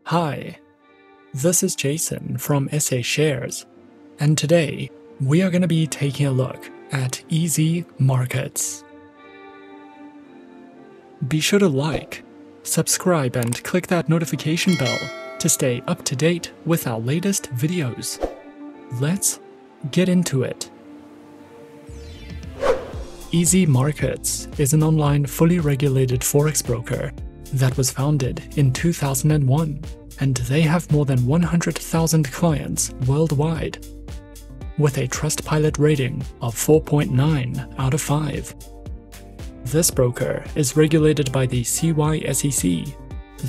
Hi, this is Jason from SA Shares, and today we are going to be taking a look at EasyMarkets. Be sure to like, subscribe, and click that notification bell to stay up to date with our latest videos. Let's get into it. EasyMarkets is an online fully regulated Forex broker that was founded in 2001, and they have more than 100,000 clients worldwide, with a Trustpilot rating of 4.9 out of 5. This broker is regulated by the CySEC,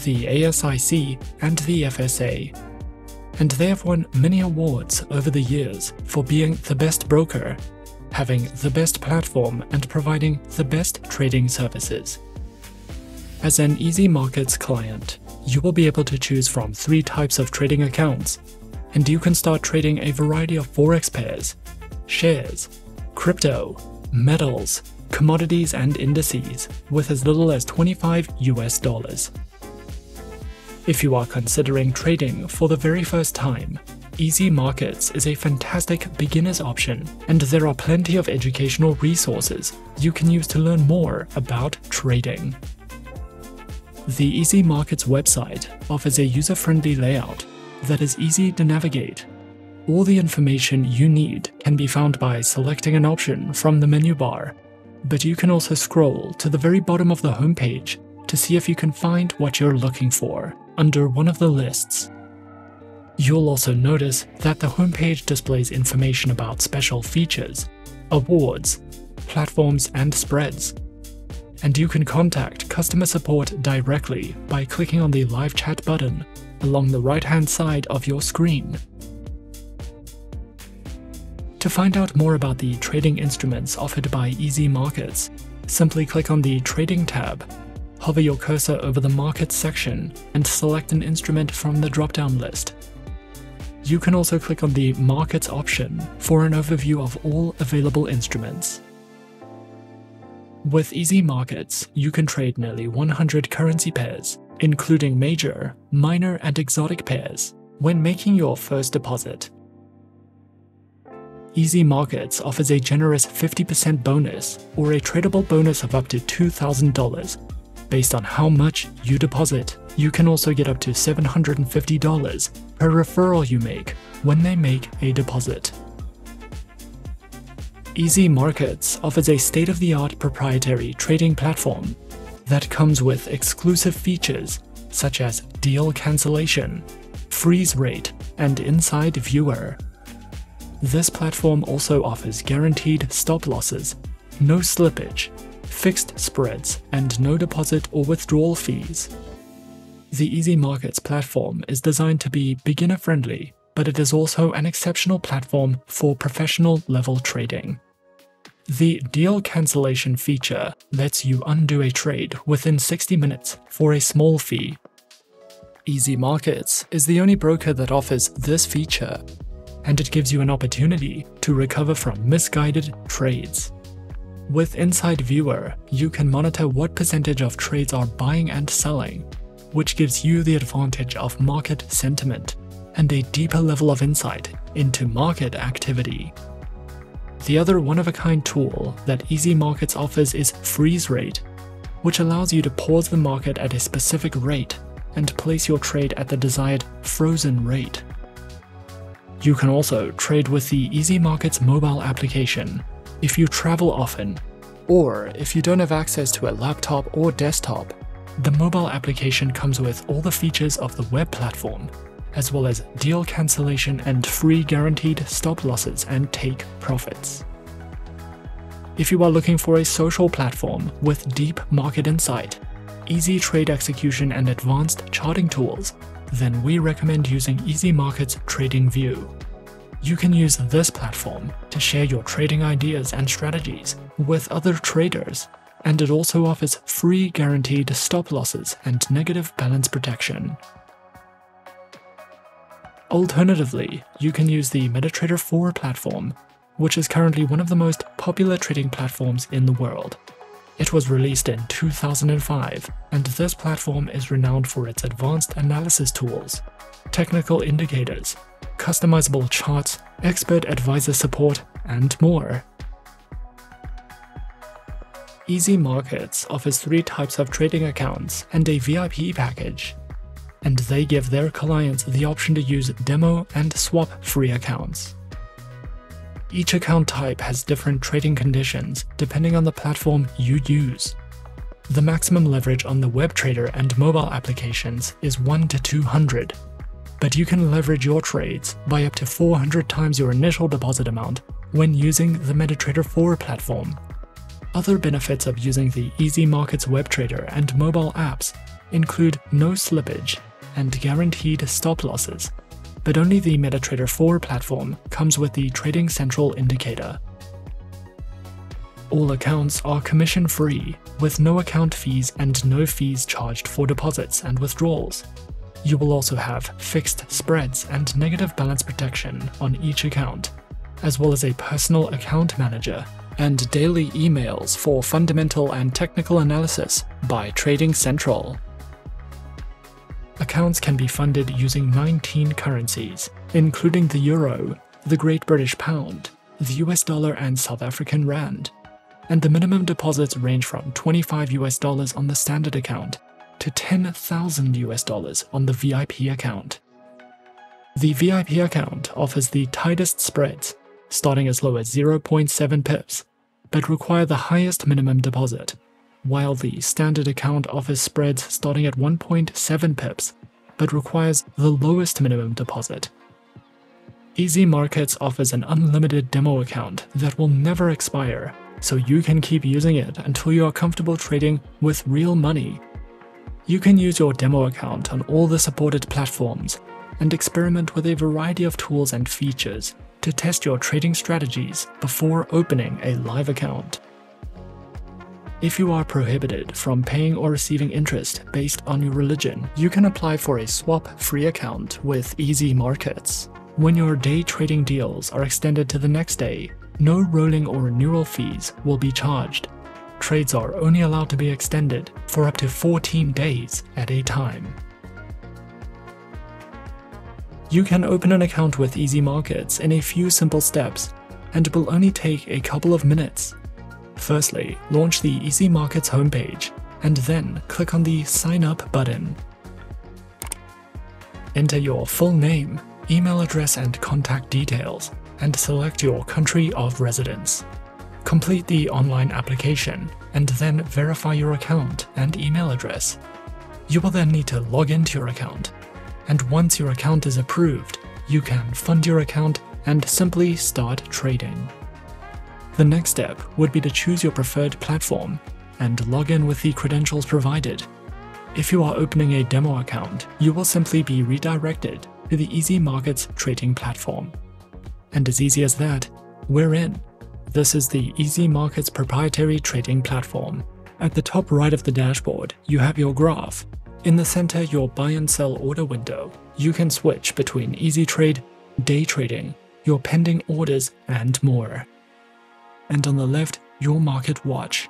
the ASIC, and the FSA, and they have won many awards over the years for being the best broker, having the best platform, and providing the best trading services. As an EasyMarkets client, you will be able to choose from 3 types of trading accounts, and you can start trading a variety of Forex pairs, shares, crypto, metals, commodities and indices with as little as $25 US. If you are considering trading for the very first time, EasyMarkets is a fantastic beginner's option, and there are plenty of educational resources you can use to learn more about trading. The EasyMarkets website offers a user-friendly layout that is easy to navigate. All the information you need can be found by selecting an option from the menu bar, but you can also scroll to the very bottom of the homepage to see if you can find what you're looking for under one of the lists. You'll also notice that the homepage displays information about special features, awards, platforms, and spreads. And you can contact customer support directly by clicking on the live chat button along the right-hand side of your screen. To find out more about the trading instruments offered by EasyMarkets, simply click on the Trading tab, hover your cursor over the Markets section, and select an instrument from the drop-down list. You can also click on the Markets option for an overview of all available instruments. With EasyMarkets, you can trade nearly 100 currency pairs, including major, minor, and exotic pairs, when making your first deposit. EasyMarkets offers a generous 50% bonus or a tradable bonus of up to $2,000 based on how much you deposit. You can also get up to $750 per referral you make when they make a deposit. EasyMarkets offers a state-of-the-art proprietary trading platform that comes with exclusive features such as deal cancellation, freeze rate, and inside viewer. This platform also offers guaranteed stop losses, no slippage, fixed spreads, and no deposit or withdrawal fees. The EasyMarkets platform is designed to be beginner-friendly, but it is also an exceptional platform for professional-level trading. The deal cancellation feature lets you undo a trade within 60 minutes for a small fee. EasyMarkets is the only broker that offers this feature, and it gives you an opportunity to recover from misguided trades. With Inside Viewer, you can monitor what percentage of trades are buying and selling, which gives you the advantage of market sentiment and a deeper level of insight into market activity. The other one-of-a-kind tool that EasyMarkets offers is freeze rate, which allows you to pause the market at a specific rate and place your trade at the desired frozen rate. You can also trade with the EasyMarkets mobile application if you travel often, or if you don't have access to a laptop or desktop. The mobile application comes with all the features of the web platform, as well as deal cancellation and free guaranteed stop losses and take profits. If you are looking for a social platform with deep market insight, easy trade execution, and advanced charting tools, then we recommend using EasyMarkets Trading View. You can use this platform to share your trading ideas and strategies with other traders, and it also offers free guaranteed stop losses and negative balance protection. Alternatively, you can use the MetaTrader 4 platform, which is currently one of the most popular trading platforms in the world. It was released in 2005, and this platform is renowned for its advanced analysis tools, technical indicators, customizable charts, expert advisor support, and more. EasyMarkets offers 3 types of trading accounts and a VIP package, and they give their clients the option to use demo and swap-free accounts. Each account type has different trading conditions depending on the platform you use. The maximum leverage on the web trader and mobile applications is 1 to 200, but you can leverage your trades by up to 400 times your initial deposit amount when using the MetaTrader 4 platform. Other benefits of using the EasyMarkets web trader and mobile apps include no slippage and guaranteed stop losses, but only the MetaTrader 4 platform comes with the Trading Central indicator. All accounts are commission-free, with no account fees and no fees charged for deposits and withdrawals. You will also have fixed spreads and negative balance protection on each account, as well as a personal account manager and daily emails for fundamental and technical analysis by Trading Central. Accounts can be funded using 19 currencies, including the Euro, the Great British Pound, the US dollar and South African Rand, and the minimum deposits range from $25 on the standard account to $10,000 on the VIP account. The VIP account offers the tightest spreads, starting as low as 0.7 pips, but require the highest minimum deposit, while the standard account offers spreads starting at 1.7 pips, but requires the lowest minimum deposit. EasyMarkets offers an unlimited demo account that will never expire, so you can keep using it until you are comfortable trading with real money. You can use your demo account on all the supported platforms and experiment with a variety of tools and features to test your trading strategies before opening a live account. If you are prohibited from paying or receiving interest based on your religion, you can apply for a swap-free account with EasyMarkets. When your day trading deals are extended to the next day, no rolling or renewal fees will be charged. Trades are only allowed to be extended for up to 14 days at a time. You can open an account with EasyMarkets in a few simple steps, and it will only take a couple of minutes. Firstly, launch the EasyMarkets homepage, and then click on the Sign Up button. Enter your full name, email address and contact details, and select your country of residence. Complete the online application, and then verify your account and email address. You will then need to log into your account, and once your account is approved, you can fund your account and simply start trading. The next step would be to choose your preferred platform and log in with the credentials provided. If you are opening a demo account, you will simply be redirected to the EasyMarkets trading platform. And as easy as that, we're in. This is the EasyMarkets proprietary trading platform. At the top right of the dashboard, you have your graph. In the center, your buy and sell order window. You can switch between easy trade, day trading, your pending orders, and more. And on the left, your market watch.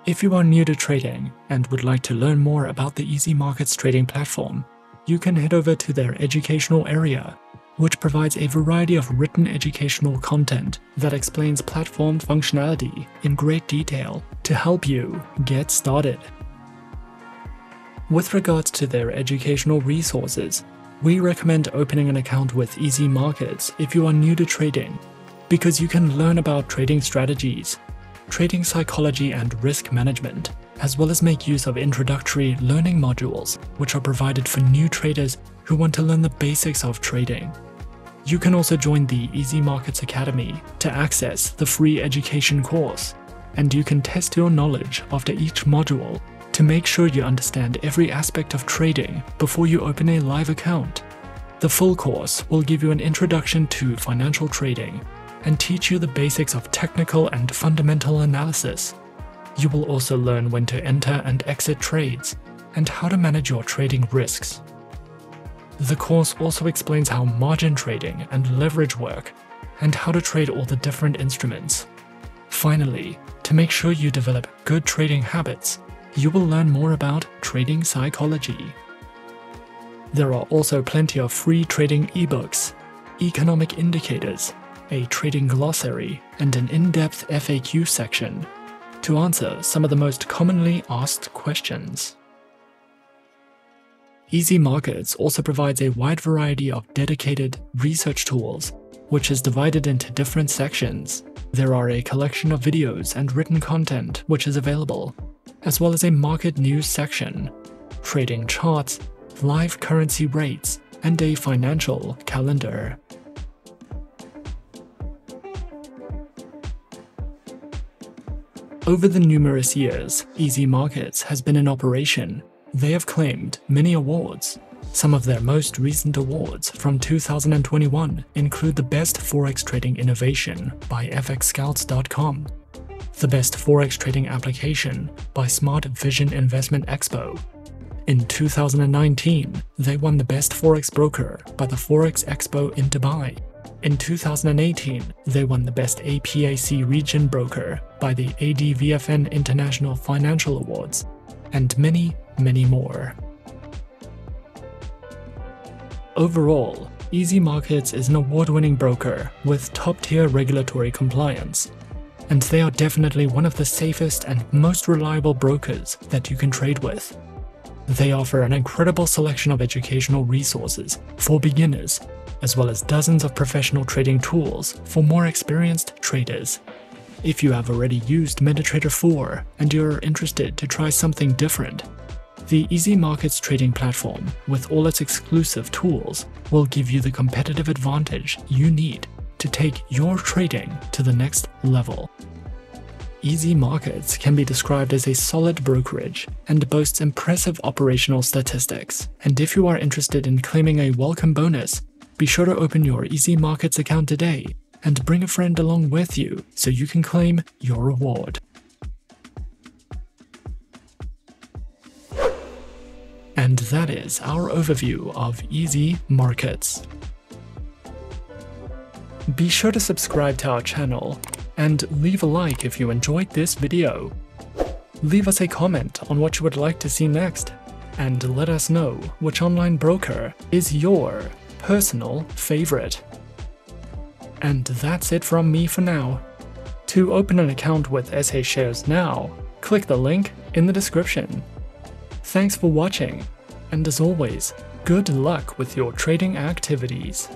If you are new to trading and would like to learn more about the EasyMarkets trading platform, you can head over to their educational area, which provides a variety of written educational content that explains platform functionality in great detail to help you get started. With regards to their educational resources, we recommend opening an account with EasyMarkets if you are new to trading, because you can learn about trading strategies, trading psychology and risk management, as well as make use of introductory learning modules, which are provided for new traders who want to learn the basics of trading. You can also join the EasyMarkets Academy to access the free education course, and you can test your knowledge after each module to make sure you understand every aspect of trading before you open a live account. The full course will give you an introduction to financial trading and teach you the basics of technical and fundamental analysis. You will also learn when to enter and exit trades and how to manage your trading risks. The course also explains how margin trading and leverage work and how to trade all the different instruments. Finally, To make sure you develop good trading habits, you will learn more about trading psychology. There are also plenty of free trading ebooks, economic indicators, a trading glossary, and an in-depth FAQ section to answer some of the most commonly asked questions. EasyMarkets also provides a wide variety of dedicated research tools, which is divided into different sections. There are a collection of videos and written content which is available, as well as a market news section, trading charts, live currency rates, and a financial calendar. Over the numerous years EasyMarkets has been in operation, they have claimed many awards. Some of their most recent awards from 2021 include the Best Forex Trading Innovation by FXScouts.com, the Best Forex Trading Application by Smart Vision Investment Expo. In 2019, they won the Best Forex Broker by the Forex Expo in Dubai. In 2018, they won the Best APAC Region Broker by the ADVFN International Financial Awards, and many, many more. Overall, EasyMarkets is an award-winning broker with top-tier regulatory compliance, and they are definitely one of the safest and most reliable brokers that you can trade with. They offer an incredible selection of educational resources for beginners, as well as dozens of professional trading tools for more experienced traders. If you have already used MetaTrader 4 and you're interested to try something different, the EasyMarkets trading platform, with all its exclusive tools, will give you the competitive advantage you need to take your trading to the next level. EasyMarkets can be described as a solid brokerage and boasts impressive operational statistics. And if you are interested in claiming a welcome bonus, be sure to open your EasyMarkets account today and bring a friend along with you so you can claim your reward. And that is our overview of EasyMarkets. Be sure to subscribe to our channel and leave a like if you enjoyed this video. Leave us a comment on what you would like to see next, and let us know which online broker is your personal favorite. And that's it from me for now. To open an account with SA Shares now, click the link in the description. Thanks for watching, and as always, good luck with your trading activities.